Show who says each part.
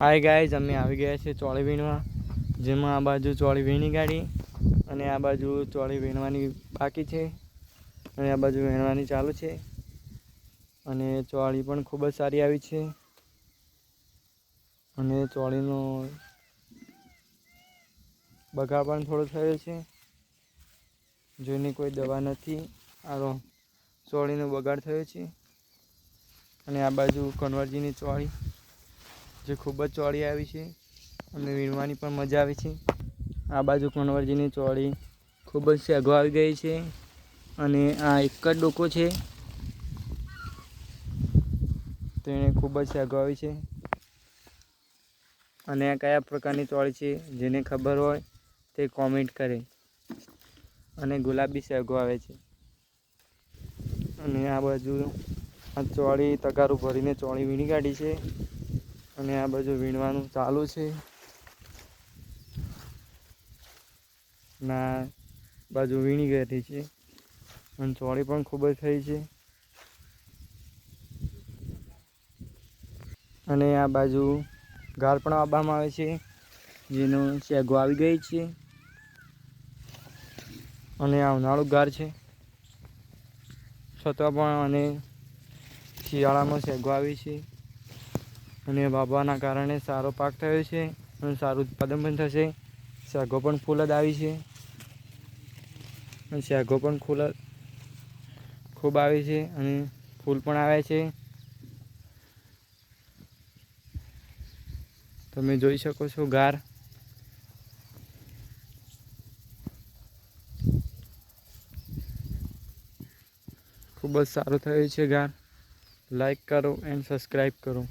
Speaker 1: Hi guys, અમે આવી ગયા છીએ ચોળી વીણવા, જેમાં આ બાજુ ચોળી વીણી કાઢી અને આ બાજુ ચોળી વીણવાની બાકી છે અને આ બાજુ વીણવાની ચાલુ છે અને ચોળી પણ ખૂબ જ સારી આવી છે અને ચોળીનો બગાડ પણ થોડો થયો છે. જોઈને કોઈ દવા નથી, આ ચોળીનો બગાડ થયો છે અને આ બાજુ કન્વરજીની ચોળી જે ખૂબ જ ચોળી આવી છે અને વીણવાની પણ મજા આવે છે. આ બાજુ કન્વરજીની ચોળી ખૂબ જ સેગો આવી ગઈ છે અને આ એક જ ડોકો છે, તેને ખૂબ જ સેગો આવી છે. અને આ કયા પ્રકારની ચોળી છે, જેને ખબર હોય તે કોમેન્ટ કરે. અને ગુલાબી સેગો આવે છે અને આ બાજુ આ ચોળી તગારું ભરીને ચોળી વીણી કાઢી છે અને આ બાજુ વીણવાનું ચાલુ છે. ના બાજુ વીણી ગઈ છે અને ચોળી પણ ખૂબ જ થઈ છે અને આ બાજુ ગાર પણ આપવામાં આવે છે, જેનો સેગો આવી ગઈ છે અને આ ઉનાળુ ગાર છે છતાં પણ અને શિયાળામાં સેગો આવી છે અને વાવવાના કારણે સારો પાક થયો છે અને સારું ઉત્પાદન પણ થશે. સેગો પણ ફૂલ જ આવી છે અને સેગો પણ ખૂબ આવી છે અને ફૂલ પણ આવે છે. તમે જોઈ શકો છો ગાર ખૂબ જ સારું થયું છે. ગાર લાઈક કરો એન્ડ સબસ્ક્રાઈબ કરો.